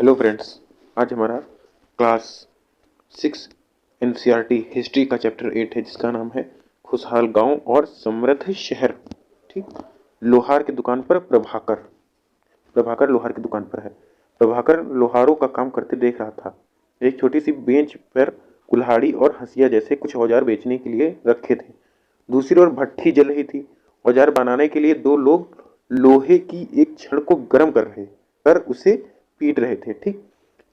Hello friends. आज हमारा class 6 NCERT history का चैप्टर 8 है, जिसका नाम है खुशहाल गांव और समृद्ध शहर। ठीक। लोहार की दुकान पर प्रभाकर प्रभाकर लोहार की दुकान पर है। प्रभाकर लोहारों का काम करते देख रहा था। एक छोटी सी बेंच पर कुल्हाड़ी और हंसिया जैसे कुछ औजार बेचने के लिए रखे थे। दूसरी ओर भट्ठी जल रही थी। औजार बनाने के लिए दो लोग लोहे की एक छड़ को गर्म कर उसे पीट रहे थे। ठीक।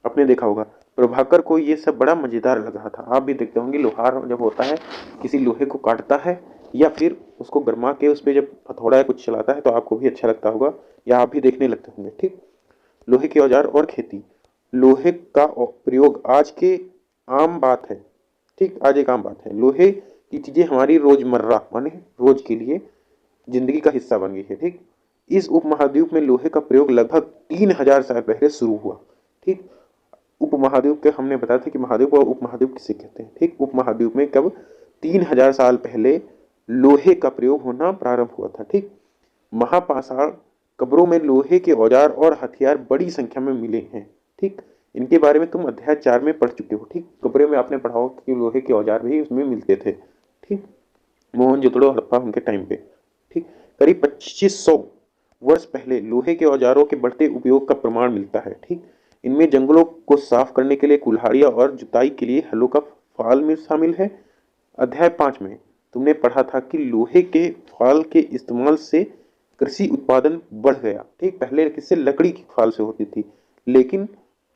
आपने देखा होगा प्रभाकर को ये सब बड़ा मजेदार लग रहा था। आप भी देखते होंगे, लोहार जब होता है किसी लोहे को काटता है या फिर उसको गरमा के उस पर जब हथौड़ा या कुछ चलाता है तो आपको भी अच्छा लगता होगा या आप भी देखने लगते होंगे। ठीक। लोहे के औजार और खेती। लोहे का प्रयोग आज के आम बात है। ठीक, आज एक आम बात है। लोहे की चीजें हमारी रोजमर्रा माने रोज के लिए जिंदगी का हिस्सा बन गई है। ठीक। इस उपमहाद्वीप में लोहे का प्रयोग लगभग 3000 साल पहले शुरू हुआ। ठीक। उपमहाद्वीप के हमने बताया था कि महाद्वीप और उपमहाद्वीप किसे कहते हैं। ठीक। उपमहाद्वीप में कब 3000 साल पहले लोहे का प्रयोग होना प्रारंभ हुआ था। ठीक। महापाषाण कब्रों में लोहे के औजार और हथियार बड़ी संख्या में मिले हैं। ठीक। इनके बारे में तुम अध्याय 4 में पढ़ चुके हो। ठीक। कब्रों में आपने पढ़ा हो कि लोहे के औजार भी उसमें मिलते थे। ठीक। मोहनजोदड़ो हड़प्पा उनके टाइम पे। ठीक। करीब 2500 वर्ष पहले लोहे के औजारों के बढ़ते उपयोग का प्रमाण मिलता है। ठीक। इनमें जंगलों को साफ करने के लिए कुल्हाड़ियां और जुताई के लिए हलों का फाल में शामिल है। अध्याय 5 में तुमने पढ़ा था कि लोहे के फाल के इस्तेमाल से कृषि उत्पादन बढ़ गया। ठीक। पहले किससे, लकड़ी की फाल से होती थी, लेकिन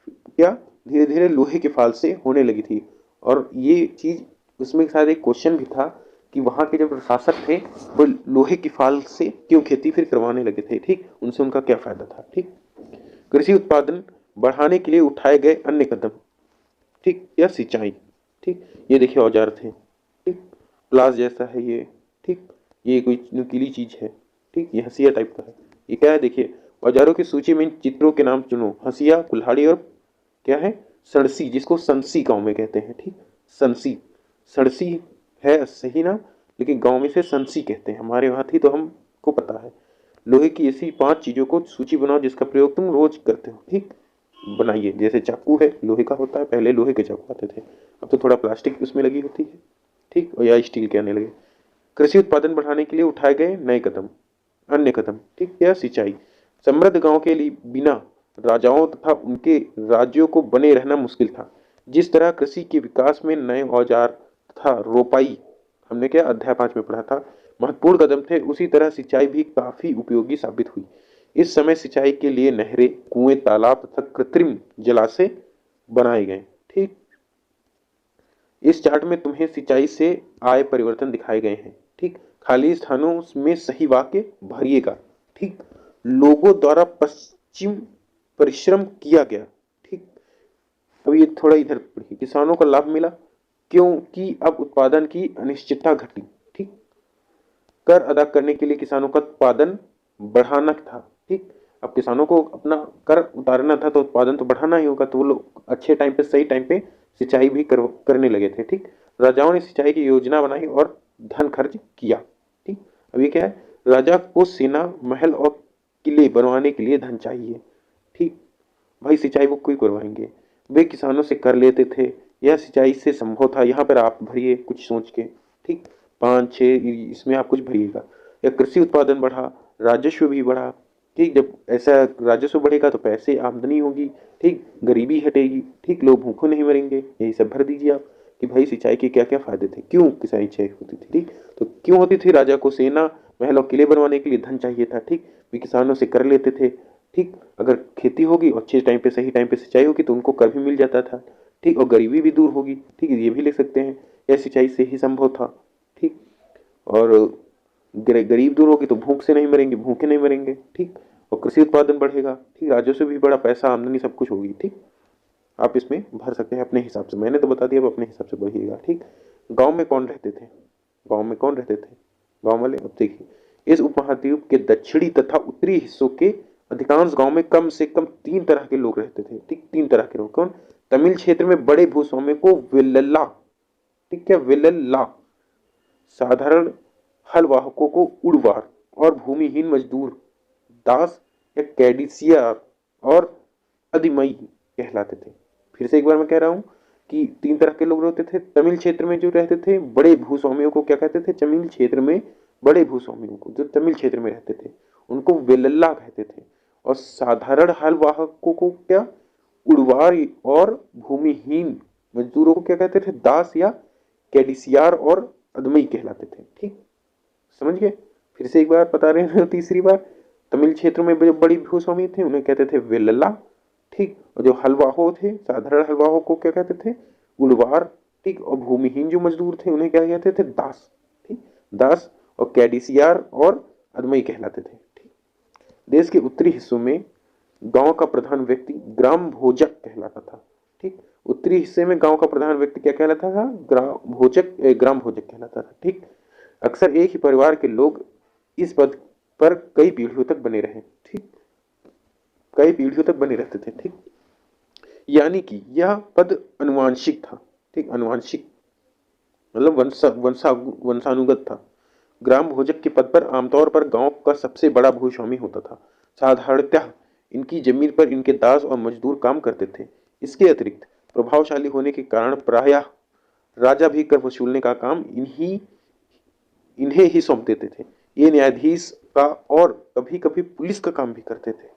क्या धीरे धीरे लोहे के फाल से होने लगी थी। और ये चीज उसमें शायद एक क्वेश्चन भी था कि वहां के जो प्रशासक थे वो लोहे की फाल से क्यों खेती फिर करवाने लगे थे। ठीक। उनसे उनका क्या फायदा था। ठीक। कृषि उत्पादन बढ़ाने के लिए उठाए गए अन्य कदम। ठीक। या सिंचाई। ठीक। ये देखिए औजार थे। ठीक। प्लास जैसा है ये। ठीक। ये कोई नुकीली चीज है। ठीक। ये हंसिया टाइप का है। ये क्या है, देखिए औजारों की सूची में इन चित्रों के नाम चुनो। हंसिया, कुल्हाड़ी और क्या है, सड़सी, जिसको संसी गांव में कहते हैं। ठीक। संसी, सड़सी है सही ना, लेकिन गांव में से संसी कहते हैं। हमारे वहां थी तो हमको पता है। लोहे की ऐसी 5 चीजों को सूची बनाओ जिसका प्रयोग तुम रोज करते हो। ठीक। बनाइए। जैसे चाकू है, लोहे का होता है, पहले लोहे के चाकू आते थे, अब तो थोड़ा प्लास्टिक उसमें लगी होती है। ठीक। और या स्टील के आने लगे। कृषि उत्पादन बढ़ाने के लिए उठाए गए नए कदम, अन्य कदम। ठीक। या सिंचाई। समृद्ध गांव के लिए बिना राजाओं तथा उनके राज्यों को बने रहना मुश्किल था। जिस तरह कृषि के विकास में नए औजार तथा रोपाई, हमने क्या अध्याय 5 में पढ़ा था, महत्वपूर्ण कदम थे, उसी तरह सिंचाई भी काफी उपयोगी साबित हुई। इस समय सिंचाई के लिए नहरें, कुएं, तालाब तथा कृत्रिम जलाशय बनाए गए। ठीक। इस चार्ट में तुम्हें सिंचाई से आए परिवर्तन दिखाए गए हैं। ठीक। खाली स्थानों में सही वाक्य भरिएगा। ठीक। लोगों द्वारा पश्चिम परिश्रम किया गया। ठीक। अब ये थोड़ा इधर पढ़िए। किसानों को लाभ मिला क्योंकि अब उत्पादन की अनिश्चितता घटी। ठीक। कर अदा करने के लिए किसानों का उत्पादन बढ़ाना था। ठीक। अब किसानों को अपना कर उतारना था तो उत्पादन तो बढ़ाना ही होगा, तो वो लोग अच्छे टाइम पे सही टाइम पे सिंचाई भी करने लगे थे। ठीक। राजाओं ने सिंचाई की योजना बनाई और धन खर्च किया। ठीक। अब ये क्या है, राजा को सेना, महल और किले बनवाने के लिए धन चाहिए। ठीक। भाई सिंचाई वो कोई करवाएंगे, वे किसानों से कर लेते थे। यह सिंचाई से संभव था। यहाँ पर आप भरिए कुछ सोच के। ठीक। 5 6 इसमें आप कुछ भरिएगा। या कृषि उत्पादन बढ़ा, राजस्व भी बढ़ा। ठीक। जब ऐसा राजस्व बढ़ेगा तो पैसे आमदनी होगी। ठीक। गरीबी हटेगी। ठीक। लोग भूखों नहीं मरेंगे। यही सब भर दीजिए आप कि भाई सिंचाई के क्या क्या फायदे थे, क्यों किसाई सिंचाई होती थी। ठीक। तो क्यों होती थी, राजा को सेना, महल और किले बनवाने के लिए धन चाहिए था। ठीक। वे किसानों से कर लेते थे। ठीक। अगर खेती होगी और अच्छे टाइम पे सही टाइम पे सिंचाई होगी तो उनको कर भी मिल जाता था। ठीक। और गरीबी भी दूर होगी। ठीक है, ये भी लिख सकते हैं, यह सिंचाई से ही संभव था। ठीक। और गरीब दूर होगी तो भूख से नहीं मरेंगे, भूखे नहीं मरेंगे। ठीक। और कृषि उत्पादन बढ़ेगा। ठीक। राजस्व भी बड़ा, पैसा आमदनी सब कुछ होगी। ठीक। आप इसमें भर सकते हैं अपने हिसाब से, मैंने तो बता दिया, अब अपने हिसाब से बढ़िएगा। ठीक। गांव में कौन रहते थे, गांव में कौन रहते थे, गांव वाले। अब देखिए, इस उपमहाद्वीप के दक्षिणी तथा उत्तरी हिस्सों के अधिकांश गांव में कम से कम 3 तरह के लोग रहते थे। ठीक। 3 तरह के लोग कौन, तमिल क्षेत्र में बड़े भूस्वाम्य को विल्लला। ठीक है, विल्लला। साधारण हल वाहकों को उड़वार और भूमिहीन मजदूर दास या कैडिसिया और अधिमई। कहलाते थे। फिर से एक बार मैं कह रहा हूँ कि 3 तरह के लोग रहते थे। तमिल क्षेत्र में जो रहते थे बड़े भूस्वामियों को क्या कहते थे? तमिल क्षेत्र में बड़े भूस्वामियों को, जो तमिल क्षेत्र में रहते थे, उनको वेल्लल्ला कहते थे। और साधारण हल वाहकों को क्या? उड़वार और भूमिहीन मजदूरों को क्या कहते थे? दास या कैडिसियार और अदमई कहलाते थे। ठीक, समझ गए? फिर से एक बार बता रहे हैं तीसरी बार। तमिल क्षेत्र में जो बड़ी भूस्वामी थे उन्हें कहते थे वेल्लल्ला। ठीक, और जो हलवाहो थे, साधारण हलवाहो को क्या कहते थे? उड़वार। ठीक, और भूमिहीन जो मजदूर थे उन्हें क्या कहते थे? दास। ठीक, दास और कैडिसियार और अदमई कहलाते थे। ठीक, देश के उत्तरी हिस्सों में गांव का प्रधान व्यक्ति ग्राम भोजक कहलाता था। ठीक, उत्तरी हिस्से में गांव का प्रधान व्यक्ति क्या कहलाता था? ग्राम भोजक कहलाता था। ठीक, अक्सर एक ही परिवार के लोग इस पद पर कई पीढ़ियों तक बने रहे। ठीक, कई पीढ़ियों तक बने रहते थे। ठीक, यानी कि यह पद अनुवांशिक था। ठीक, अनुवांशिक मतलब वंशानुगत था। ग्राम भोजक के पद पर आमतौर पर गांव का सबसे बड़ा भूस्वामी होता था। साधारणतः इनकी जमीन पर इनके दास और मजदूर काम करते थे। इसके अतिरिक्त प्रभावशाली होने के कारण प्रायः राजा भी कर वसूलने का काम इन्हें ही सौंप देते थे। ये न्यायाधीश का और कभी कभी पुलिस का काम भी करते थे।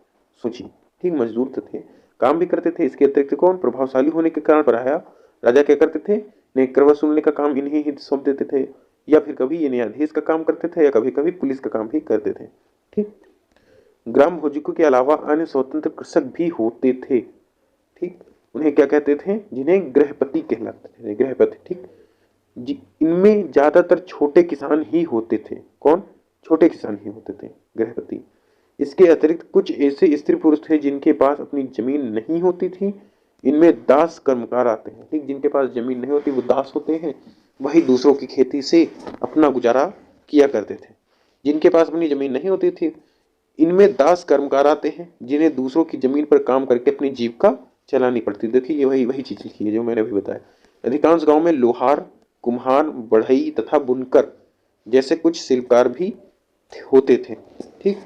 सोचिए, ठीक, मजदूर तो थे, काम भी करते थे। इसके अतिरिक्त कौन? प्रभावशाली होने के कारण प्रायः राजा क्या करते थे? ने कर वसूलने का काम इन्हें ही सौंप देते थे, या फिर कभी ये न्यायाधीश का काम करते थे, या कभी कभी पुलिस का काम भी करते थे। ठीक, ग्राम भोजकों के अलावा अन्य स्वतंत्र कृषक भी होते थे। ठीक, उन्हें क्या कहते थे? जिन्हें गृहपति कहलाते थे। गृहपति। ठीक, इनमें ज्यादातर छोटे किसान ही होते थे। कौन? छोटे किसान ही होते थे, गृहपति। इसके अतिरिक्त कुछ ऐसे स्त्री पुरुष थे जिनके पास अपनी जमीन नहीं होती थी। इनमें दास कर्मकार आते हैं। ठीक, जिनके पास जमीन नहीं होती वो दास होते हैं, वही दूसरों की खेती से अपना गुजारा किया करते थे। जिनके पास अपनी जमीन नहीं होती थी, इनमें दास कर्मकार आते हैं जिन्हें दूसरों की जमीन पर काम करके अपनी जीविका चलानी पड़ती। देखिए, ये वही वही चीज लिखी है जो मैंने अभी बताया। अधिकांश गांव में लोहार, कुम्हार, बढ़ई तथा बुनकर जैसे कुछ शिल्पकार भी होते थे। ठीक,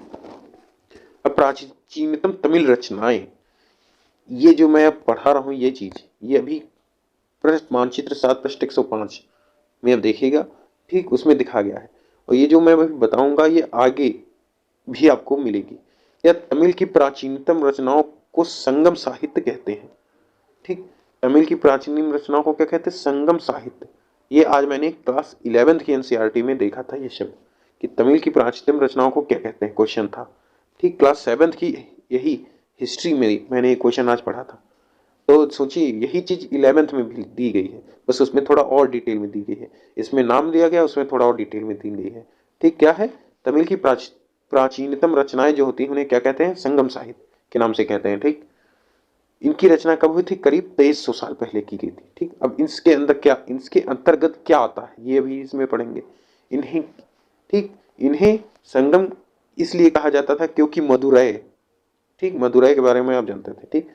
अब प्राचीनतम तमिल रचनाएं, ये जो मैं अब पढ़ा रहा हूं ये चीज, ये अभी पृष्ठ मानचित्र 7 पृष्ठ 105 में अब देखिएगा। ठीक, उसमें दिखा गया है। और ये जो मैं अभी बताऊंगा ये आगे भी आपको मिलेगी। या तमिल की प्राचीनतम रचनाओं को संगम साहित्य कहते हैं। ठीक, तमिल की प्राचीन रचनाओं को क्या कहते हैं? संगम साहित्य। ये आज मैंने क्लास 11th की एनसीईआरटी में देखा था ये शब्द कि तमिल की प्राचीनतम रचनाओं को क्या कहते हैं, क्वेश्चन था। ठीक, क्लास 7th की यही हिस्ट्री में मैंने ये क्वेश्चन आज पढ़ा था। तो सोचिए यही चीज 11th में भी दी गई है, बस उसमें थोड़ा और डिटेल में दी गई है। इसमें नाम दिया गया, उसमें थोड़ा और डिटेल में दी गई है। ठीक, क्या है? तमिल की प्राचीनतम रचनाएं जो होती हैं उन्हें क्या कहते हैं? संगम साहित्य के नाम से कहते हैं। ठीक, इनकी रचना कब हुई थी? करीब 2300 साल पहले की गई थी। ठीक, अब इसके अंदर क्या, इसके अंतर्गत क्या आता है ये भी इसमें पढ़ेंगे। इन्हें, ठीक, इन्हें संगम इसलिए कहा जाता था क्योंकि मदुरै, ठीक, मदुरै के बारे में आप जानते थे। ठीक,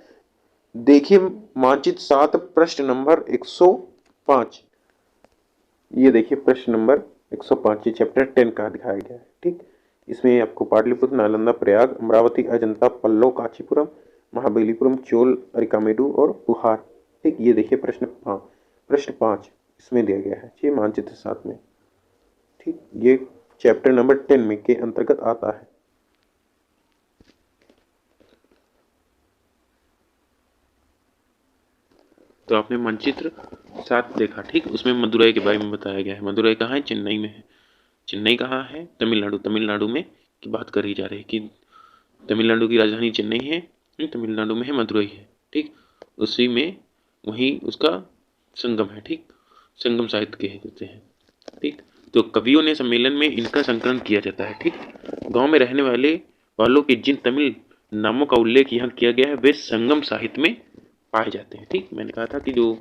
देखिए मानचित्र 7 पृष्ठ नंबर 105। ये देखिए पृष्ठ नंबर 105, ये चैप्टर 10 का दिखाया गया है। ठीक, इसमें आपको पाटलिपुत्र, नालंदा, प्रयाग, अमरावती, अजंता, पल्लव, कांचीपुरम, महाबलीपुरम, चोल, अरिकामेडू और पुहार। ठीक, ये देखिए पृष्ठ 5 इसमें दिया गया है, ये मानचित्र 7 में। ठीक, ये चैप्टर नंबर 10 में के अंतर्गत आता है। तो आपने मानचित्र 7 देखा। ठीक, उसमें मदुरै के बारे में बताया गया है। मदुरै कहाँ है? चेन्नई में है। चेन्नई कहाँ है? तमिलनाडु। तमिलनाडु में की बात करी जा रही है कि तमिलनाडु की राजधानी चेन्नई है, तमिलनाडु में है मदुरै है। ठीक, उसी में वहीं उसका संगम है। ठीक, संगम साहित्य कहते हैं। ठीक, तो कवियों ने सम्मेलन में इनका संकलन किया जाता है। ठीक, गांव में रहने वालों के जिन तमिल नामों का उल्लेख यहाँ किया गया है वे संगम साहित्य में पाए जाते हैं। ठीक, मैंने कहा था कि जो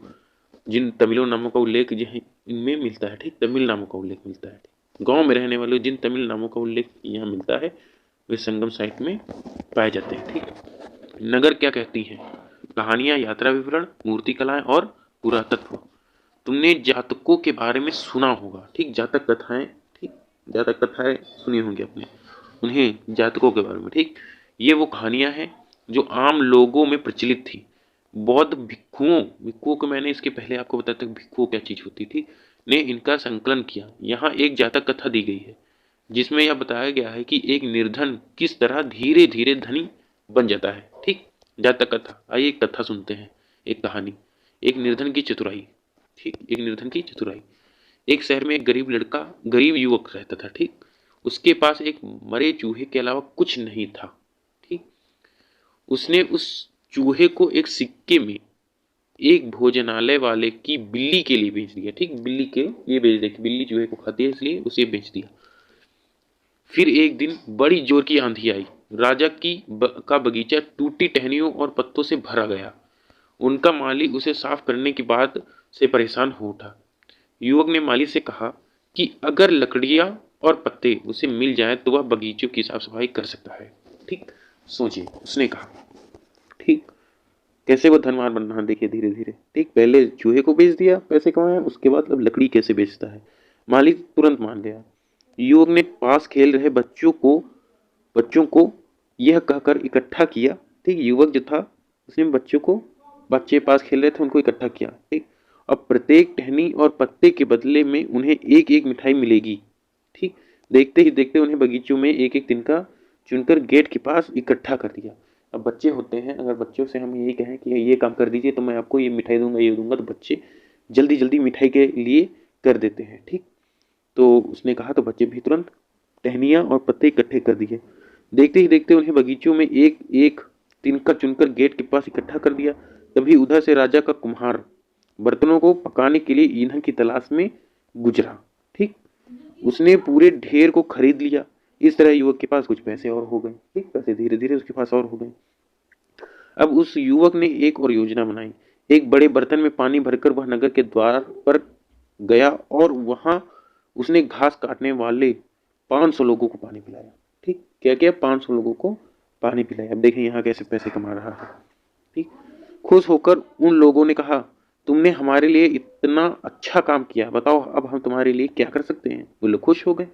जिन तमिलों नामों का उल्लेख इनमें मिलता है, ठीक, तमिल नामों का उल्लेख मिलता है। गांव में रहने वाले जिन तमिल नामों का उल्लेख यहाँ मिलता है वे संगम साहित्य में पाए जाते हैं। ठीक, नगर क्या कहती हैं? कहानियां, यात्रा विवरण, मूर्ति कलाएं और पुरातत्व। तुमने जातकों के बारे में सुना होगा। ठीक, जातक कथाएं, ठीक, जातक कथाएं सुनी होंगी आपने, उन्हें जातकों के बारे में। ठीक, ये वो कहानियां हैं जो आम लोगों में प्रचलित थी। बौद्ध भिक्षुओं को मैंने इसके पहले आपको बताया था भिक्षुओं क्या चीज होती थी, ने इनका संकलन किया। यहाँ एक जातक कथा दी गई है जिसमें यह बताया गया है कि एक निर्धन किस तरह धीरे धीरे धनी बन जाता है। ठीक, जातक कथा। आइए एक कथा सुनते हैं, एक कहानी, एक निर्धन की चतुराई। ठीक, एक निर्धन की चतुराई। एक शहर में एक गरीब युवक रहता था। ठीक, उसके पास एक मरे चूहे के अलावा कुछ नहीं था। ठीक, उसने उस चूहे को एक सिक्के में एक भोजनालय वाले की बिल्ली के लिए बेच दिया। ठीक, बिल्ली के लिए बेच दिया, बिल्ली चूहे को खाती है इसलिए उसे बेच दिया। फिर एक दिन बड़ी जोर की आंधी आई। राजा का बगीचा टूटी टहनियों और पत्तों से भरा गया। उनका माली उसे साफ करने की बात से परेशान हो उठा। युवक ने माली से कहा कि अगर लकड़ियां और पत्ते उसे मिल जाएं तो वह बगीचों की साफ सफाई कर सकता है। ठीक, सोचिए, उसने कहा। ठीक, कैसे वो धनवान बन रहा देखिए धीरे धीरे। ठीक, पहले चूहे को बेच दिया, पैसे कमाए, उसके बाद अब लकड़ी कैसे बेचता है। मालिक तुरंत मान गया। युवक ने पास खेल रहे बच्चों को यह कहकर इकट्ठा किया। ठीक, युवक जो था उसने बच्चे पास खेल रहे थे उनको इकट्ठा किया। ठीक, अब प्रत्येक टहनी और पत्ते के बदले में उन्हें एक एक मिठाई मिलेगी। ठीक, देखते ही देखते उन्हें बगीचों में एक एक तिनका चुनकर गेट के पास इकट्ठा कर दिया। अब बच्चे होते हैं, अगर बच्चों से हम यही कहें कि ये काम कर दीजिए तो मैं आपको ये मिठाई दूंगा, ये दूंगा, तो बच्चे जल्दी जल्दी मिठाई के लिए कर देते हैं। ठीक, तो उसने कहा तो बच्चे भी तुरंत टहनियाँ और पत्ते इकट्ठे कर दिए। देखते ही देखते उन्हें बगीचों में एक एक तिनका चुनकर गेट के पास इकट्ठा कर दिया। तभी उधर से राजा का कुम्हार बर्तनों को पकाने के लिए ईंधन की तलाश में गुजरा। ठीक, उसने पूरे ढेर को खरीद लिया। इस तरह युवक के पास कुछ पैसे और हो गए। ठीक, पैसे धीरे धीरे उसके पास और हो गए। अब उस युवक ने एक और योजना बनाई। एक बड़े बर्तन में पानी भरकर वह नगर के द्वार पर गया और वहां उसने घास काटने वाले 500 लोगों को पानी पिलाया। ठीक, क्या किया, 500 लोगों को पानी पिलाया। अब देखें यहाँ कैसे पैसे कमा रहा है। ठीक, खुश होकर उन लोगों ने कहा, तुमने हमारे लिए इतना अच्छा काम किया, बताओ अब हम तुम्हारे लिए क्या कर सकते हैं। वो लोग खुश हो गए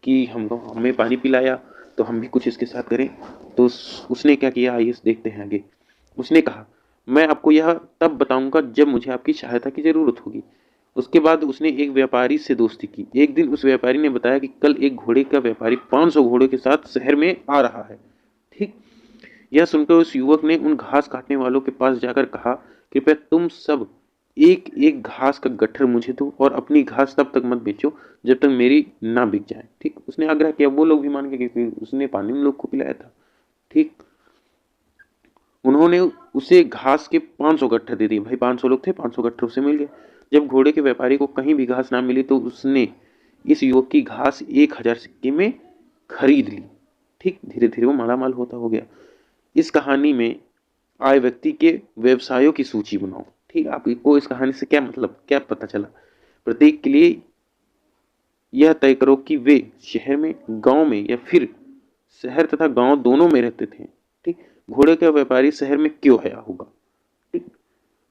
कि हमको हमें पानी पिलाया तो हम भी कुछ इसके साथ करें। तो उसने क्या किया, आइए देखते हैं आगे। उसने कहा, मैं आपको यह तब बताऊंगा जब मुझे आपकी सहायता की जरूरत होगी। उसके बाद उसने एक व्यापारी से दोस्ती की। एक दिन उस व्यापारी ने बताया कि कल एक घोड़े का व्यापारी 500 घोड़ों के साथ शहर में आ रहा है। ठीक, यह सुनकर उस युवक ने उन घास काटने वालों के पास जाकर कहा, कृपया तुम सब एक एक घास का गट्ठर मुझे दो और अपनी घास तब तक मत बेचो जब तक मेरी ना बिक जाए। ठीक, उसने आग्रह किया। वो लोग भी मान गए क्योंकि उसने पानी उन लोग को पिलाया था। ठीक, उन्होंने उसे घास के 500 गट्ठर दे दिए। भाई 500 लोग थे, 500 गट्ठर उसे मिल गए। जब घोड़े के व्यापारी को कहीं भी घास ना मिली तो उसने इस युवक की घास 1000 सिक्के में खरीद ली। ठीक, धीरे धीरे वो मालामाल होता हो गया। इस कहानी में आए व्यक्ति के व्यवसायों की सूची बनाओ। ठीक, आपको इस कहानी से क्या मतलब, क्या पता चला। प्रत्येक के लिए यह तय करो कि वे शहर में, गांव में या फिर शहर तथा गांव दोनों में रहते थे। ठीक, घोड़े का व्यापारी शहर में क्यों आया होगा। ठीक,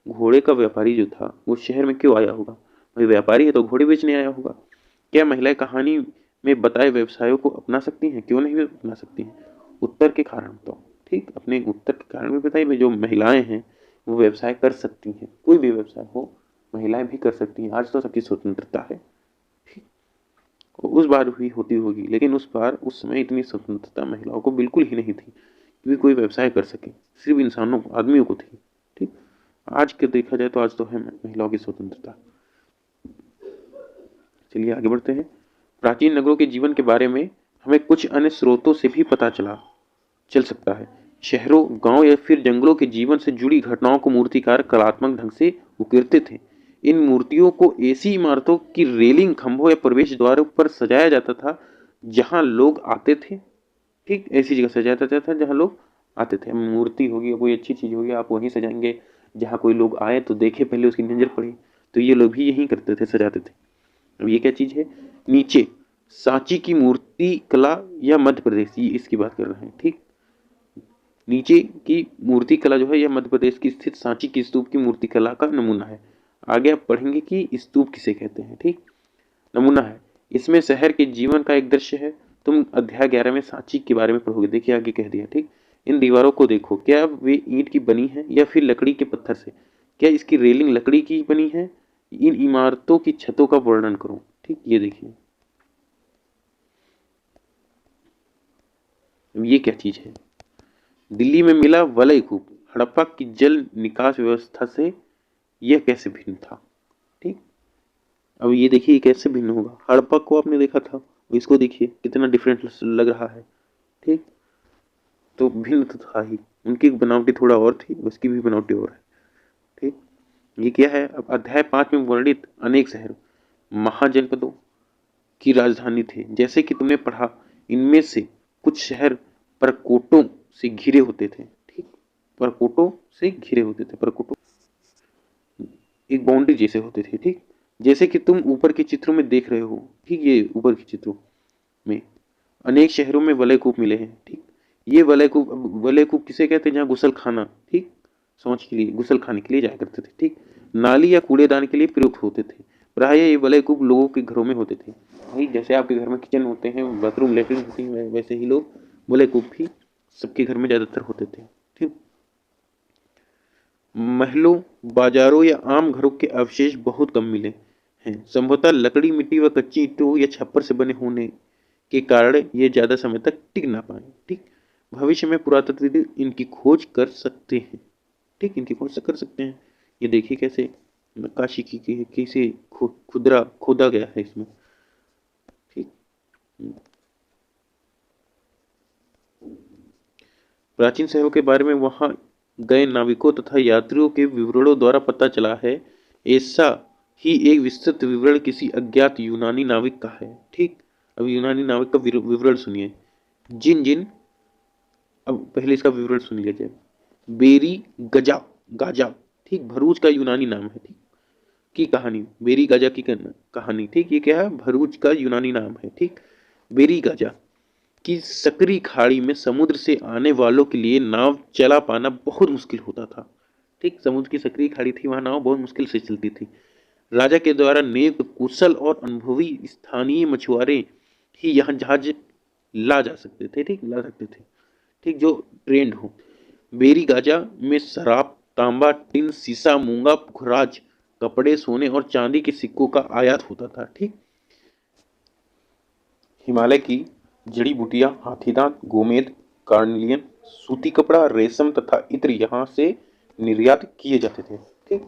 घोड़े का व्यापारी जो था वो शहर में क्यों आया होगा। भाई व्यापारी है तो घोड़े बेचने आया होगा। क्या महिलाएं कहानी में बताए व्यवसायों को अपना सकती हैं, क्यों नहीं अपना सकती हैं। उत्तर के कारण तो ठीक, अपने उत्तर के कारण भी बताइए। जो महिलाएं हैं वो व्यवसाय कर सकती हैं, कोई भी व्यवसाय हो महिलाएं भी कर सकती हैं। आज तो सबकी स्वतंत्रता है। ठीक, उस बार भी होती होगी लेकिन उस समय इतनी स्वतंत्रता महिलाओं को बिल्कुल ही नहीं थी कि वे कोई व्यवसाय कर सके, सिर्फ इंसानों को, आदमियों को थी। ठीक, आज के देखा जाए तो आज तो है महिलाओं की स्वतंत्रता। चलिए आगे बढ़ते हैं। प्राचीन नगरों के जीवन के बारे में हमें कुछ अन्य स्रोतों से भी पता चल सकता है। शहरों, गांव या फिर जंगलों के जीवन से जुड़ी घटनाओं को मूर्तिकार कलात्मक ढंग से उकेरते थे। इन मूर्तियों को ऐसी इमारतों की रेलिंग, खंभों या प्रवेश द्वारों पर सजाया जाता था जहां लोग आते थे। ठीक, ऐसी जगह सजाया जाता था जहां लोग आते थे। मूर्ति होगी, कोई अच्छी चीज होगी, आप वहीं सजाएंगे जहां कोई लोग आए तो देखे, पहले उसकी नजर पड़ी। तो ये लोग भी यहीं करते थे, सजाते थे। अब ये क्या चीज है, नीचे सांची की मूर्ति कला या मध्य प्रदेश, ये इसकी बात कर रहे हैं। ठीक, नीचे की मूर्ति कला जो है यह मध्य प्रदेश की स्थित सांची की स्तूप की मूर्ति कला का नमूना है। आगे आप पढ़ेंगे कि स्तूप किसे कहते हैं। ठीक, नमूना है। इसमें शहर के जीवन का एक दृश्य है। तुम अध्याय 11 में सांची के बारे में पढ़ोगे। देखिए आगे कह दिया। ठीक, इन दीवारों को देखो, क्या वे ईंट की बनी है या फिर लकड़ी के पत्थर से? क्या इसकी रेलिंग लकड़ी की बनी है? इन इमारतों की छतों का वर्णन करो। ठीक, ये देखिए, ये क्या चीज है? दिल्ली में मिला वलय कूप, हड़प्पा की जल निकास व्यवस्था से यह कैसे भिन्न था? ठीक, अब ये देखिए ये कैसे भिन्न होगा। हड़प्पा को आपने देखा था, इसको देखिए कितना डिफरेंट लग रहा है। ठीक, तो भिन्न तो था ही, उनकी बनावटी थोड़ा और थी, उसकी भी बनावटी और है। ठीक, ये क्या है? अब अध्याय 5 में वर्णित अनेक शहर महाजनपदों की राजधानी थे, जैसे कि तुमने पढ़ा, इनमें से कुछ शहर परकोटों से घिरे होते थे। ठीक, परकोटों से घिरे होते थे। परकोटों एक बाउंड्री जैसे होते थे। ठीक, जैसे कि तुम ऊपर के चित्रों में देख रहे हो। ठीक, ये ऊपर के चित्रों में अनेक शहरों में वलय कूप मिले हैं। ठीक, ये वलय कूप किसे कहते हैं? जहाँ गुसल खाना, ठीक, शौच के लिए, गुसल खाने के लिए जाया करते थे। ठीक, नाली या कूड़ेदान के लिए प्रयुक्त होते थे। प्राय ये वलय कूप लोगों के घरों में होते थे। भाई जैसे आपके घर में किचन होते हैं, बाथरूम, लेटरिन होती है, वैसे ही लोग वलय कूप भी सबके घर में ज्यादातर होते थे। ठीक, महलों, बाजारों या आम घरों के अवशेष बहुत कम मिले हैं। संभवतः लकड़ी, मिट्टी व कच्ची ईंटों या छप्पर से बने होने के कारण ये ज्यादा समय तक टिक ना पाए। ठीक, भविष्य में पुरातत्वविद इनकी खोज कर सकते हैं। ठीक, इनकी खोज कर सकते हैं। ये देखिए कैसे नक्काशी की कैसे खुदरा खोदा गया है इसमें। ठीक, प्राचीन शहरों के बारे में वहां गए नाविकों तथा यात्रियों के विवरणों द्वारा पता चला है। ऐसा ही एक विस्तृत विवरण किसी अज्ञात यूनानी नाविक का है। ठीक, अब यूनानी नाविक का विवरण सुनिए। जिन जिन अब पहले इसका विवरण सुन लिया जाए। बेरी गजा गाजा, ठीक, भरूच का यूनानी नाम है। ठीक, की कहानी, बेरी गाजा की कहानी। ठीक, ये क्या है? भरूच का यूनानी नाम है। ठीक, बेरी गाजा की सकरी खाड़ी में समुद्र से आने वालों के लिए नाव चला पाना बहुत मुश्किल होता था। ठीक, समुद्र की सकरी खाड़ी थी, वहां नाव बहुत मुश्किल से चलती थी। राजा के द्वारा नियुक्त कुशल और अनुभवी स्थानीय मछुआरे ही यहाँ जहाज ला जा सकते थे। ठीक, ला सकते थे। ठीक, जो ट्रेंड हो। बेरी गाजा में शराब, तांबा, टिन, सीसा, मूंगा, पुखराज, कपड़े, सोने और चांदी के सिक्कों का आयात होता था। ठीक, हिमालय की जड़ी बूटियां, हाथीदांत, गोमेद, कार्निलियन, सूती कपड़ा, रेशम तथा इत्र यहाँ से निर्यात किए जाते थे। ठीक,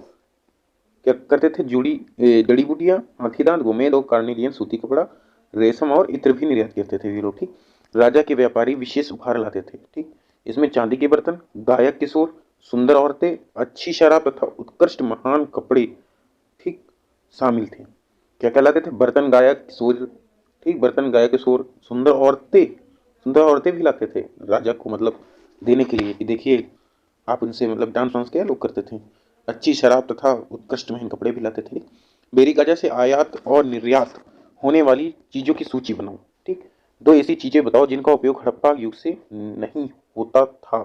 क्या करते थे? जड़ी बूटियां, हाथीदांत, गोमेद और कार्निलियन, सूती कपड़ा, रेशम और इत्र भी निर्यात करते थे ये लोग। ठीक, राजा के व्यापारी विशेष उपहार लाते थे। ठीक, इसमें चांदी के बर्तन, गायक किशोर, सुंदर औरतें, अच्छी शराब तथा उत्कृष्ट महान कपड़े, ठीक, शामिल थे। क्या कहलाते थे? बर्तन, गायक किशोर, ठीक, बर्तन, गायक किशोर, सुंदर औरतें भी लाते थे राजा को, मतलब देने के लिए कि देखिए आप उनसे मतलब डांस वांस क्या लोग करते थे। अच्छी शराब तथा उत्कृष्ट महंगे कपड़े भी लाते थे। बेरी गाजा से आयात और निर्यात होने वाली चीजों की सूची बनाओ। ठीक, दो ऐसी चीजें बताओ जिनका उपयोग हड़प्पा युग से नहीं होता था।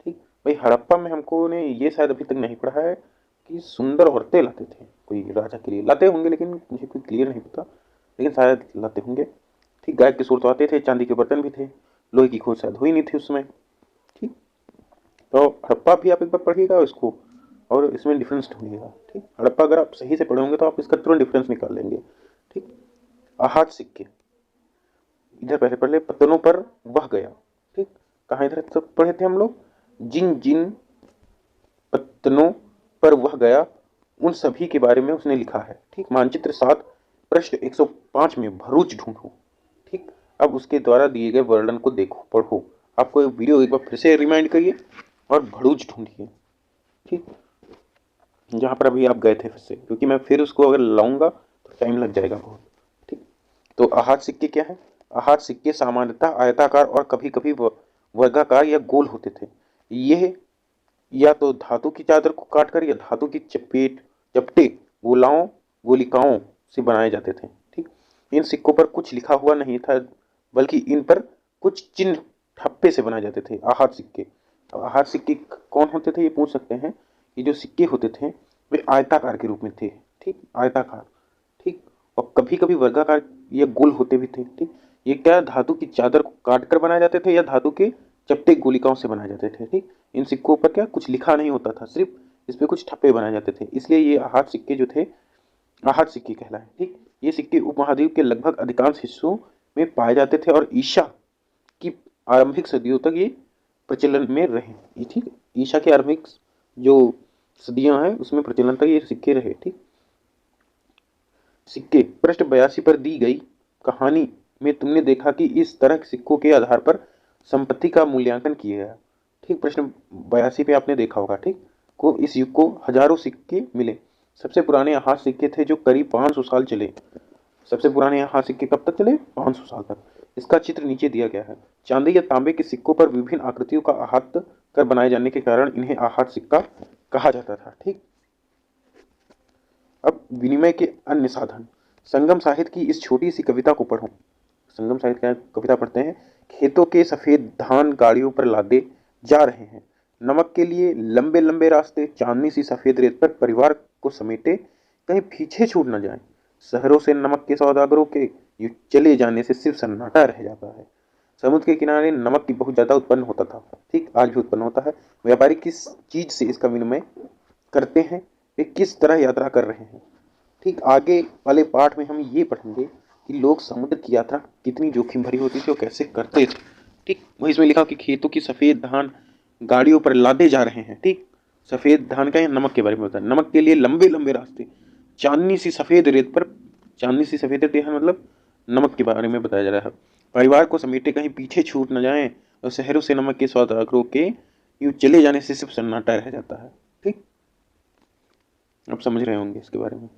ठीक, भाई हड़प्पा में हमको ने ये शायद अभी तक नहीं पढ़ा है कि सुंदर औरतें लाते थे कोई राजा के लिए। लाते होंगे लेकिन मुझे कोई क्लियर नहीं पता, लेकिन शायद लाते होंगे। ठीक, गायक किशोर तो आते थे, चांदी के बर्तन भी थे, लोहे की खोज शायद हुई नहीं थी उस समय। ठीक, तो हड़प्पा भी आप एक बार पढ़िएगा इसको और इसमें डिफरेंस ढूंढिएगा। ठीक, हड़प्पा अगर आप सही से पढ़ोगे तो आप इसका तुरंत डिफरेंस निकाल लेंगे। ठीक, आहट सिक्के, इधर पहले पढ़ ले, पत्तनों पर वह गया। ठीक, कहाँ इधर सब पढ़े थे हम लोग? जिन जिन पत्तनों पर वह गया उन सभी के बारे में उसने लिखा है। ठीक, मानचित्र 7 पृष्ठ 105 में भरूच ढूंढो। ठीक, अब उसके द्वारा दिए गए वर्णन को देखो, पढ़ो। आपको वीडियो एक बार फिर से रिमाइंड करिए और भरूच ढूंढिए। ठीक, जहाँ पर अभी आप गए थे फिर से, क्योंकि मैं फिर उसको अगर लाऊंगा तो टाइम लग जाएगा बहुत। ठीक, तो आहट सिक्के क्या है? आहट सिक्के सामान्यतः आयताकार और कभी कभी वर्गाकार या गोल होते थे। यह या तो धातु की चादर को काटकर या धातु की चपटे गोलाओं गोलिकाओं से बनाए जाते थे। ठीक, इन सिक्कों पर कुछ लिखा हुआ नहीं था, बल्कि इन पर कुछ चिन्ह ठप्पे से बनाए जाते थे। आहट सिक्के, अब आहट सिक्के कौन होते थे ये पूछ सकते हैं। ये जो सिक्के होते थे वे आयताकार के रूप में थे। ठीक, आयताकार। ठीक, और कभी कभी वर्गाकार या गोल होते भी थे। ठीक, ये क्या धातु की चादर को काटकर बनाए जाते थे या धातु के चपटे गोलिकाओं से बनाए जाते थे। ठीक, इन सिक्कों पर क्या कुछ लिखा नहीं होता था, सिर्फ इस पे कुछ ठप्पे बनाए जाते थे, इसलिए ये आहत सिक्के जो थे आहत सिक्के कहलाए। ठीक, ये सिक्के उपमहाद्वीप के लगभग अधिकांश हिस्सों में पाए जाते थे और ईसा की आरंभिक सदियों तक ये प्रचलन में रहे। ठीक, ईसा की आरंभिक जो सदियां हैं उसमें प्रचलन तक ये सिक्के रहे। ठीक, सिक्के पृष्ठ 82 पर दी गई कहानी में तुमने देखा कि इस तरह सिक्कों के आधार पर संपत्ति का मूल्यांकन किया गया। ठीक, प्रश्न 82 पे आपने देखा होगा। ठीक, को इस युग को हजारों सिक्के मिले। सबसे पुराने हाथ सिक्के थे जो करीब 500 साल चले। सबसे पुराने हाथ सिक्के कब तक चले? 500 साल तक। इसका चित्र नीचे दिया गया है। चांदी या तांबे के सिक्कों पर विभिन्न आकृतियों का आहत कर बनाए जाने के कारण इन्हें आहत सिक्का कहा जाता था। ठीक, अब विनिमय के अन्य साधन। संगम साहित्य की इस छोटी सी कविता को पढ़ो। संगम साहित्य का कविता पढ़ते हैं। खेतों के सफेद धान गाड़ियों पर लादे जा रहे हैं, नमक के लिए लंबे लंबे रास्ते, चांदनी सी सफेद रेत पर परिवार को समेटे कहीं पीछे छूट न जाए। शहरों से नमक के सौदागरों के यूं चले जाने से सिर्फ सन्नाटा रह जाता है। समुद्र के किनारे नमक की बहुत ज्यादा उत्पन्न होता था। ठीक, आज भी उत्पन्न होता है। व्यापारी किस चीज से इसका विनिमय करते हैं, वे किस तरह यात्रा कर रहे हैं। ठीक, आगे वाले पाठ में हम ये पढ़ेंगे कि लोग समुद्र की यात्रा कितनी जोखिम भरी होती थी और कैसे करते थे। ठीक, वही इसमें लिखा कि खेतों की सफेद धान गाड़ियों पर लादे जा रहे हैं। ठीक, सफेद धान का या नमक के बारे में बताया। नमक के लिए लंबे लंबे रास्ते, चांदनी सी सफेद रेत पर, चांदनी सी सफेद रेत है मतलब नमक के बारे में बताया जा रहा है। परिवार को समेटे कहीं पीछे छूट न जाए और शहरों से नमक के सौदागरों के यूं चले जाने से सिर्फ सन्नाटा रह जाता है। ठीक, अब समझ रहे होंगे इसके बारे में।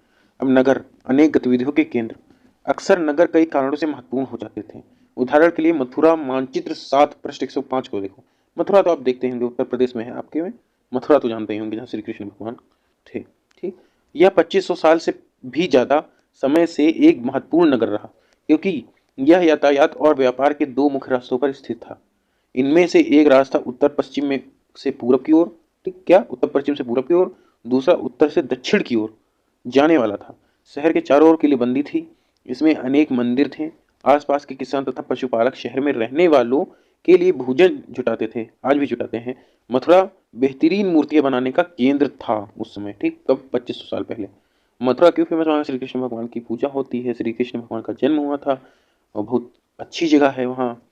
अब नगर अनेक गतिविधियों के केंद्र। अक्सर नगर कई कारणों से महत्वपूर्ण हो जाते थे। उदाहरण के लिए मथुरा मानचित्र 7 पृष्ठ 105 को देखो। मथुरा तो आप देखते होंगे उत्तर प्रदेश में है आपके में। मथुरा तो जानते ही होंगे जहाँ श्री कृष्ण भगवान थे। ठीक, यह 2500 साल से भी ज्यादा समय से एक महत्वपूर्ण नगर रहा, क्योंकि यह यातायात और व्यापार के दो मुख्य रास्तों पर स्थित था। इनमें से एक रास्ता उत्तर पश्चिम में से पूरब की ओर, ठीक क्या, उत्तर पश्चिम से पूरब की ओर, दूसरा उत्तर से दक्षिण की ओर जाने वाला था। शहर के चारों ओर किलेबंदी थी। इसमें अनेक मंदिर थे। आसपास के किसान तथा पशुपालक शहर में रहने वालों के लिए भोजन जुटाते थे, आज भी जुटाते हैं। मथुरा बेहतरीन मूर्तियां बनाने का केंद्र था उस समय। ठीक, कब? 2500 साल पहले। मथुरा क्यों फेमस? वहाँ श्री कृष्ण भगवान की पूजा होती है, श्री कृष्ण भगवान का जन्म हुआ था और बहुत अच्छी जगह है वहाँ।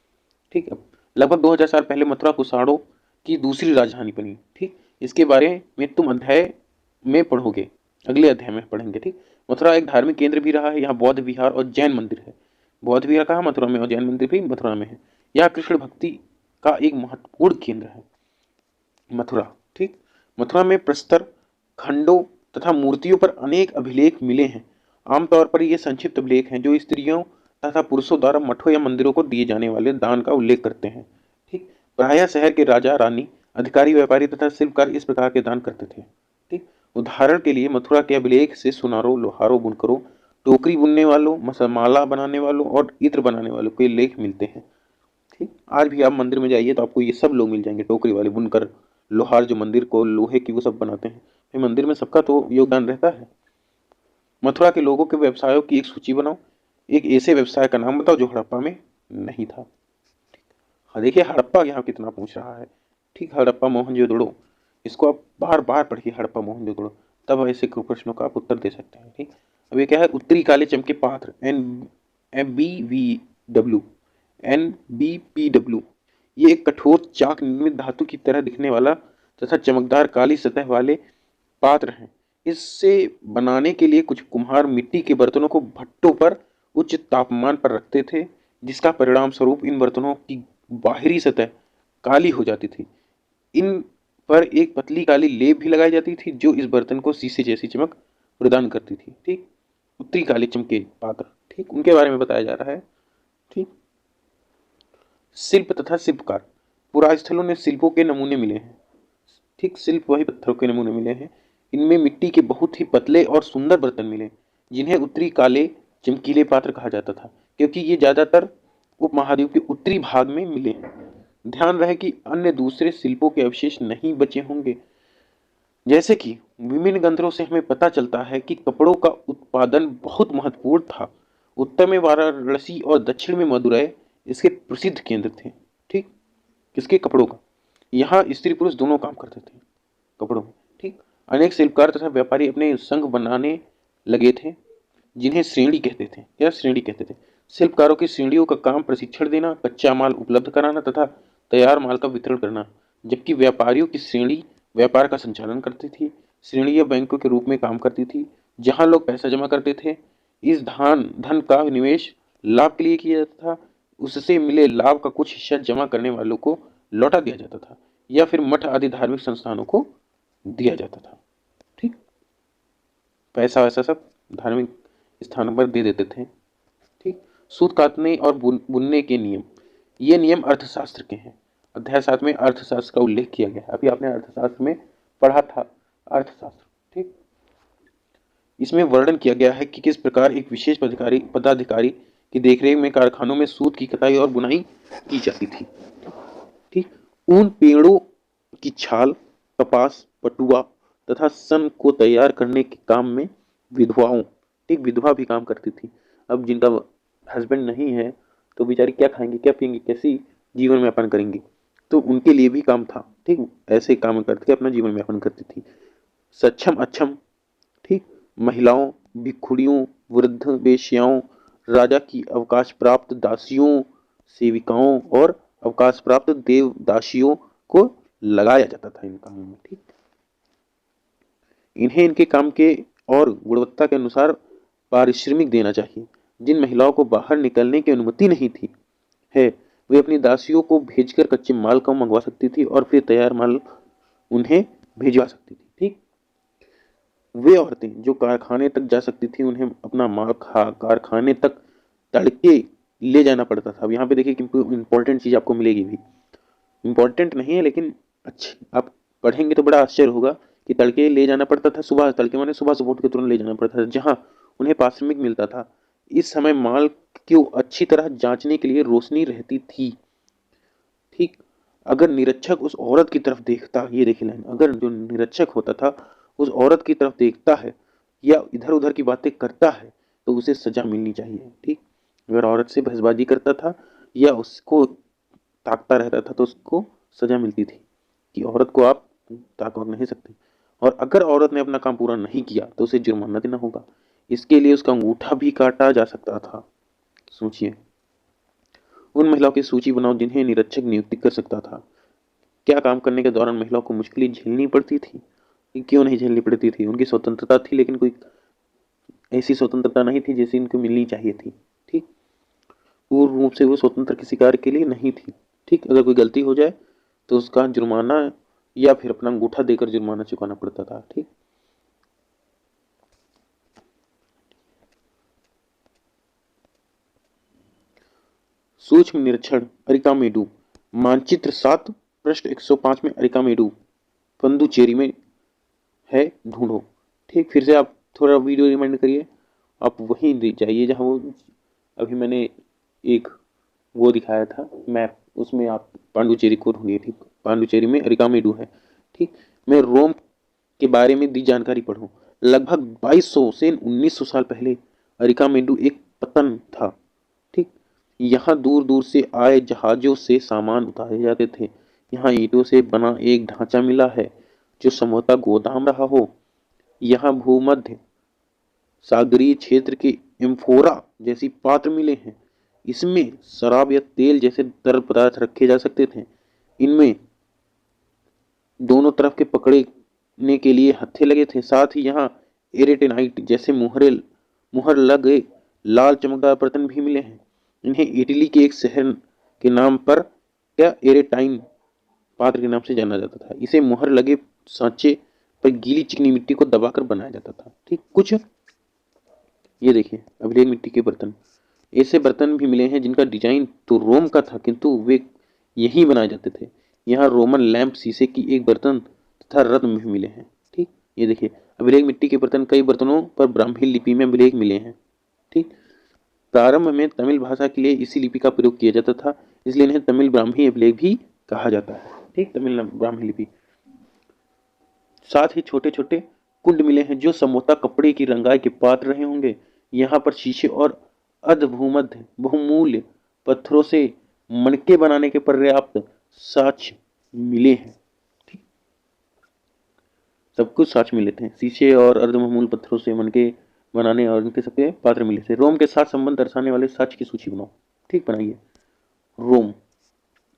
ठीक, अब लगभग 2000 साल पहले मथुरा कुषाणों की दूसरी राजधानी बनी। ठीक, इसके बारे में तुम अध्याय में पढ़ोगे, अगले अध्याय में पढ़ेंगे। ठीक, मथुरा एक धार्मिक केंद्र भी रहा है। यहाँ बौद्ध विहार और जैन मंदिर है। बौद्ध विहार कहाँ? मथुरा में, और जैन मंदिर भी मथुरा में है। यह कृष्ण भक्ति का एक महत्वपूर्ण केंद्र है मथुरा। ठीक, मथुरा में प्रस्तर खंडों तथा मूर्तियों पर अनेक अभिलेख मिले हैं। आमतौर पर ये संक्षिप्त अभिलेख हैं जो स्त्रियों तथा पुरुषों द्वारा मठों या मंदिरों को दिए जाने वाले दान का उल्लेख करते हैं। ठीक, प्रायः शहर के राजा रानी, अधिकारी, व्यापारी तथा शिल्पकार इस प्रकार के दान करते थे। ठीक, उदाहरण के लिए मथुरा के अभिलेख से सुनारों, लोहारों, बुनकरों, टोकरी बुनने वालों, मसाला बनाने वालों और इत्र बनाने वालों के लेख मिलते हैं। ठीक, आज भी आप मंदिर में जाइए तो आपको ये सब लोग मिल जाएंगे, टोकरी वाले, बुनकर, लोहार जो मंदिर को लोहे की वो सब बनाते हैं। फिर मंदिर में सबका तो योगदान रहता है। मथुरा के लोगों के व्यवसायों की एक सूची बनाओ। एक ऐसे व्यवसाय का नाम बताओ जो हड़प्पा में नहीं था। हाँ, देखिए हड़प्पा यहाँ कितना पूछ रहा है। ठीक, हड़प्पा मोहनजोदड़ो, इसको आप बार बार पढ़िए, हड़प्पा मोहनजोदड़ो, तब ऐसे प्रश्नों का आप उत्तर दे सकते हैं। ठीक, अब ये क्या है? उत्तरी काले चमके पात्र, NBVW, NBPW। ये एक कठोर चाक निर्मित धातु की तरह दिखने वाला तथा चमकदार काली सतह वाले पात्र हैं। इससे बनाने के लिए कुछ कुम्हार मिट्टी के बर्तनों को भट्टों पर उच्च तापमान पर रखते थे, जिसका परिणाम स्वरूप इन बर्तनों की बाहरी सतह काली हो जाती थी। इन पर एक पतली काली लेप भी लगाई जाती थी जो इस बर्तन को शीशे जैसी चमक प्रदान करती थी। ठीक, उत्तरी काले चमके पात्र, ठीक, उनके बारे में बताया जा रहा है। ठीक, शिल्प तथा शिल्पकार। पुरास्थलों ने शिल्पों के नमूने मिले हैं। ठीक, शिल्प वही पत्थरों के नमूने मिले हैं। इनमें मिट्टी के बहुत ही पतले और सुंदर बर्तन मिले, जिन्हें उत्तरी काले चमकीले पात्र कहा जाता था, क्योंकि ये ज्यादातर उपमहाद्वीप के उत्तरी भाग में मिले हैं। ध्यान रहे कि अन्य दूसरे शिल्पों के अवशेष नहीं बचे होंगे। जैसे कि विभिन्न ग्रंथों से हमें पता चलता है कि कपड़ों का उत्पादन बहुत महत्वपूर्ण था। उत्तर में वाराणसी और दक्षिण में मदुरै इसके प्रसिद्ध केंद्र थे। ठीक, किसके? कपड़ों का। यहाँ स्त्री पुरुष दोनों काम करते थे कपड़ों में, ठीक। अनेक शिल्पकार तथा व्यापारी अपने संघ बनाने लगे थे, जिन्हें श्रेणी कहते थे। क्या श्रेणी कहते थे? शिल्पकारों की श्रेणियों का काम प्रशिक्षण देना, कच्चा माल उपलब्ध कराना तथा तैयार माल का वितरण करना, जबकि व्यापारियों की श्रेणी व्यापार का संचालन करती थी। श्रेणियां बैंकों के रूप में काम करती थी, जहां लोग पैसा जमा करते थे। इस धन का निवेश लाभ के लिए किया जाता था। उससे मिले लाभ का कुछ हिस्सा जमा करने वालों को लौटा दिया जाता था या फिर मठ आदि धार्मिक संस्थानों को दिया जाता था, ठीक। पैसा वैसा सब धार्मिक स्थानों पर दे देते थे, ठीक। सूत काटने और बुनने के नियम, ये नियम अर्थशास्त्र के हैं। अध्याय 7 में अर्थशास्त्र का उल्लेख किया गया है। अभी आपने अर्थशास्त्र में पढ़ा था अर्थशास्त्र, ठीक। इसमें वर्णन किया गया है कि किस प्रकार एक विशेष पदाधिकारी की देखरेख में कारखानों में सूत की कताई और बुनाई की जाती थी, ठीक। ऊन, पेड़ों की छाल, कपास, पटुआ तथा सन को तैयार करने के काम में विधवाओं, ठीक, विधवा भी काम करती थी। अब जिनका हस्बैंड नहीं है तो बेचारी क्या खाएंगे, क्या पिएंगे, कैसी जीवन यापन करेंगी, तो उनके लिए भी काम था, ठीक। ऐसे काम करके अपना जीवन यापन करती थी। सक्षम अक्षम, ठीक, महिलाओं, भिखुड़ियों, वृद्ध वेश्याओं, राजा की अवकाश प्राप्त दासियों, सेविकाओं और अवकाश प्राप्त देवदासियों को लगाया जाता था इन कामों में, ठीक। इन्हें इनके काम के और गुणवत्ता के अनुसार पारिश्रमिक देना चाहिए। जिन महिलाओं को बाहर निकलने की अनुमति नहीं थी है, वे अपनी दासियों को भेजकर कच्चे माल को मंगवा सकती थी और फिर तैयार माल उन्हें भिजवा सकती थी, ठीक। वे औरतें जो कारखाने तक जा सकती थी, उन्हें अपना माल कारखाने तक तड़के ले जाना पड़ता था। अब यहाँ पे देखिए इंपॉर्टेंट चीज आपको मिलेगी भी, इंपॉर्टेंट नहीं है लेकिन अच्छी, आप पढ़ेंगे तो बड़ा आश्चर्य होगा कि तड़के ले जाना पड़ता था। सुबह तड़के माने सुबह उठ के तुरंत ले जाना पड़ता था, जहां उन्हें पारिश्रमिक मिलता था। इस समय माल को अच्छी तरह जांचने के लिए रोशनी रहती थी, ठीक। अगर निरीक्षक उस औरत की तरफ देखता, ये देखिए लाइन, अगर जो निरीक्षक होता था उस औरत की तरफ देखता है या इधर उधर की बातें करता है तो उसे सजा मिलनी चाहिए, ठीक। अगर औरत से बहसबाजी करता था या उसको ताकता रहता था तो उसको सजा मिलती थी कि औरत को आप ताक नहीं सकते। और अगर औरत ने अपना काम पूरा नहीं किया तो उसे जुर्माना देना होगा। इसके लिए उसका अंगूठा भी काटा जा सकता था। सोचिए, उन महिलाओं की सूची बनाओ जिन्हें निरीक्षक नियुक्ति कर सकता था। क्या काम करने के दौरान महिलाओं को मुश्किलें झेलनी पड़ती थी? क्यों नहीं झेलनी पड़ती थी? उनकी स्वतंत्रता थी, लेकिन कोई ऐसी स्वतंत्रता नहीं थी जैसी इनको मिलनी चाहिए थी, ठीक। पूर्ण रूप से वो स्वतंत्र किसी कार्य के लिए नहीं थी, ठीक। अगर कोई गलती हो जाए तो उसका जुर्माना या फिर अपना अंगूठा देकर जुर्माना चुकाना पड़ता था, ठीक। सूक्ष्म निरीक्षण अरिकामेडू, मानचित्र 7 पृष्ठ 105 में अरिकामेडू पंदुचेरी में है, ढूंढो, ठीक। फिर से आप थोड़ा वीडियो रिमाइंड करिए, आप वहीं जाइए जहां वो अभी मैंने एक वो दिखाया था मैप, उसमें आप पांडुचेरी को ढूंढिए, ठीक। पांडुचेरी में अरिकामेडू है, ठीक। मैं रोम के बारे में दी जानकारी पढ़ूं। लगभग 2200 से 1900 साल पहले अरिकामेडू एक पतन था, ठीक। यहाँ दूर दूर से आए जहाजों से सामान उतारे जाते थे। यहाँ ईंटों से बना एक ढांचा मिला है जो संभवतः गोदाम रहा हो। यहाँ भूमध्य सागरीय क्षेत्र के एम्फोरा जैसी पात्र मिले हैं। इसमें शराब या तेल जैसे तरल पदार्थ रखे जा सकते थे। इनमें दोनों तरफ के पकड़ने के लिए हत्थे लगे थे। साथ ही यहाँ एरेटेनाइट जैसे मुहर लगे लाल चमकदार बर्तन भी मिले हैं। इन्हें इटली के एक शहर के नाम पर क्या एरेटाइन पात्र के नाम से जाना जाता था। इसे मुहर लगे सांचे पर गीली चिकनी मिट्टी को दबाकर बनाया जाता था, ठीक। कुछ ये देखिए अभिलेख मिट्टी के बर्तन, ऐसे बर्तन भी मिले हैं जिनका डिजाइन तो रोम का था किंतु वे यही बनाए जाते थे। यहाँ रोमन लैंप शीशे की एक बर्तन तथा रत्न भी मिले हैं, ठीक। ये देखिए अभिलेख मिट्टी के बर्तन, कई बर्तनों पर ब्राह्मी लिपि में अभिलेख मिले हैं, ठीक। प्रारंभ में तमिल भाषा के लिए इसी लिपि का प्रयोग किया जाता था, इसलिए इन्हें तमिल ब्राह्मी अभिलेख भी कहा जाता है, ठीक। तमिल ब्राह्मी लिपि। साथ ही छोटे छोटे कुंड मिले हैं जो संभवतः कपड़े की रंगाई के पात्र रहे होंगे। यहाँ पर शीशे और अर्धभूमध्य बहुमूल्य पत्थरों से मणके बनाने के पर्याप्त साक्ष्य मिले हैं। ठीक, सब कुछ साक्ष्य मिले थे। शीशे और अर्धमामूल पत्थरों से मनके बनाने और उनके सबके पात्र मिले थे। रोम के साथ संबंध दर्शाने वाले साक्ष्य की सूची बनाओ। ठीक, बनाइए। रोम।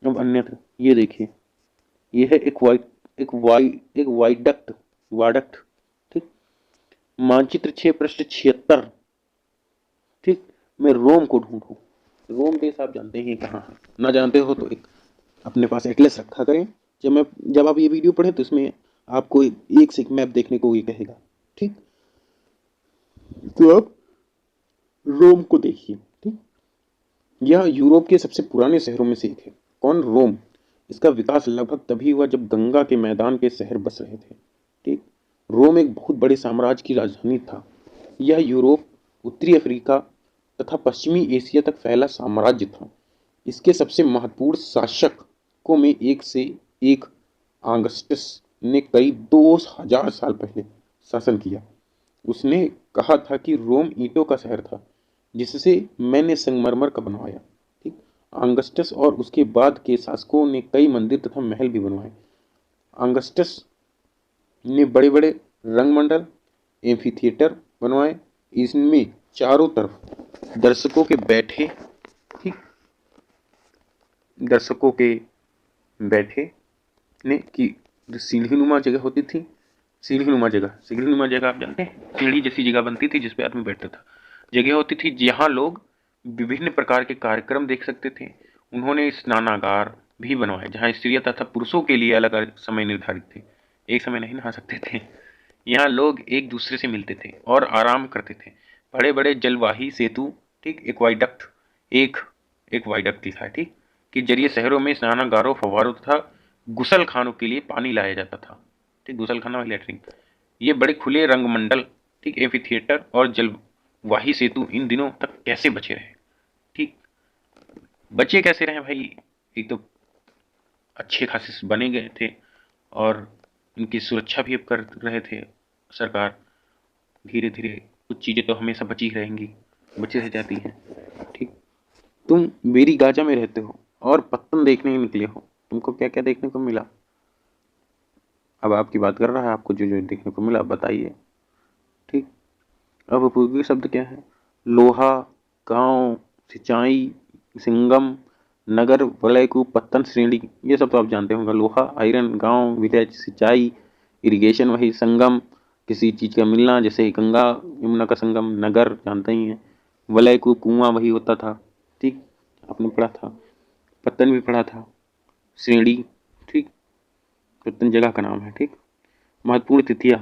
अब अन्यत्र ये देखिए, ये है एक वाइडक्ट वाडक्ट। ठीक, मानचित्र 6 पृष्ठ 76। ठीक, मैं रोम को ढूंढूं। रोम देश आप जानते हैं कहाँ है, ना जानते हो तो एक अपने पास एटलस रखा करें। जब आप ये वीडियो पढ़ें तो इसमें आपको एक से एक मैप देखने को ये कहेगा। ठीक, तो आप रोम को देखिए। ठीक, यह यूरोप के सबसे पुराने शहरों में से एक है। कौन? रोम। इसका विकास लगभग तभी हुआ जब गंगा के मैदान के शहर बस रहे थे। ठीक, रोम एक बहुत बड़े साम्राज्य की राजधानी था। यह यूरोप, उत्तरी अफ्रीका तथा पश्चिमी एशिया तक फैला साम्राज्य था। इसके सबसे महत्वपूर्ण शासकों में एक से एक ऑगस्टस ने करीब 2000 साल पहले शासन किया। उसने कहा था कि रोम ईंटों का शहर था जिससे मैंने संगमरमर का बनवाया। ठीक, ऑगस्टस और उसके बाद के शासकों ने कई मंदिर तथा महल भी बनवाए। ऑगस्टस ने बड़े बड़े रंगमंडल, एम्फीथिएटर बनवाए। इसमें चारों तरफ दर्शकों के बैठे ठीक दर्शकों के बैठे ने की सीढ़ीनुमा जगह होती थी। सीढ़ीनुमा जगह आप जानते हैं, सीढ़ी जैसी जगह बनती थी जिसपे आदमी बैठता था। जगह होती थी जहाँ लोग विभिन्न प्रकार के कार्यक्रम देख सकते थे। उन्होंने स्नानागार भी बनवाए जहाँ स्त्रियां तथा पुरुषों के लिए अलग अलग समय निर्धारित थे। एक समय नहीं नहा सकते थे। यहाँ लोग एक दूसरे से मिलते थे और आराम करते थे। बड़े बड़े जलवाही सेतु, ठीक, एक एक वाइडक्ट लिखा है, ठीक, के जरिए शहरों में स्नानागारों, फव्वारों तथा गुसल खानों के लिए पानी लाया जाता था। ठीक, गुसल खाना लैट्रिन। ये बड़े खुले रंगमंडल, ठीक, एम्फी थिएटर और जलवाही सेतु इन दिनों तक कैसे बचे रहे? ठीक, बचे कैसे रहे भाई? एक तो अच्छे खासे बने गए थे और इनकी सुरक्षा भी अब कर रहे थे सरकार। धीरे धीरे कुछ चीज़ें तो हमेशा बची रहेंगी, बची रह जाती हैं। ठीक, तुम मेरी गाजा में रहते हो और पत्तन देखने निकले हो। तुमको क्या क्या देखने को मिला? अब आपकी बात कर रहा है, आपको जो जो देखने को मिला बताइए। ठीक, अब उपयोगी शब्द क्या है? लोहा, गांव, सिंचाई, सिंगम, नगर, वलयकूप, पत्तन, श्रेणी, ये सब तो आप जानते होंगे। लोहा, आयरन, गांव, विलेज, सिंचाई, इरिगेशन, वही संगम, किसी चीज का मिलना, जैसे गंगा यमुना का संगम। नगर जानते ही हैं, वलयकूप कुआं वही होता था। ठीक, आपने पढ़ा था। पत्तन भी पढ़ा था। श्रेणी, ठीक, पत्तन जगह का नाम है। ठीक, महत्वपूर्ण तिथियां।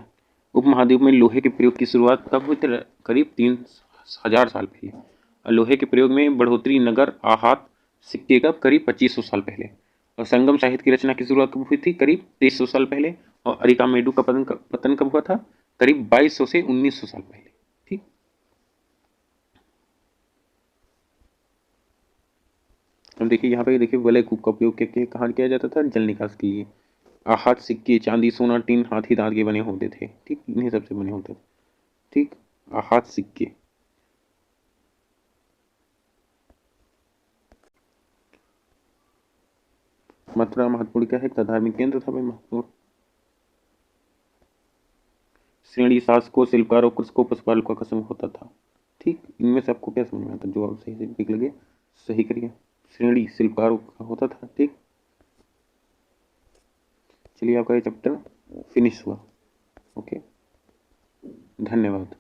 उपमहाद्वीप में लोहे के प्रयोग की शुरुआत कब हुई थी? करीब 3000 साल पहले। और लोहे के प्रयोग में बढ़ोतरी नगर आहात सिक्के का करीब 2500 साल पहले। और संगम साहित्य की रचना की शुरुआत कब हुई थी? करीब 2300 साल पहले। और अरिकामेडु का पतन कब हुआ था? करीब 2200 से 1900 साल पहले। ठीक, अब देखिए यहाँ पे, देखिए वलयकूप का उपयोग कहाँ किया जाता था? जल निकास के लिए। आहत सिक्के चांदी, सोना, टीन, हाथी दांत के बने होते थे। ठीक, इन्हीं सबसे बने होते थे। ठीक, आहत सिक्के। मथुरा महत्वपूर्ण क्या है? धार्मिक केंद्र था भाई, महत्वपूर्ण। श्रेणी शासकों, शिल्पकारों, कृषकों, पशुपालकों का समूह होता था। ठीक, इनमें से आपको क्या समझ में आता? जो आप सही से ठीक लगे सही करिए। श्रेणी शिल्पकारों का होता था। ठीक, चलिए आपका ये चैप्टर फिनिश हुआ। ओके, धन्यवाद।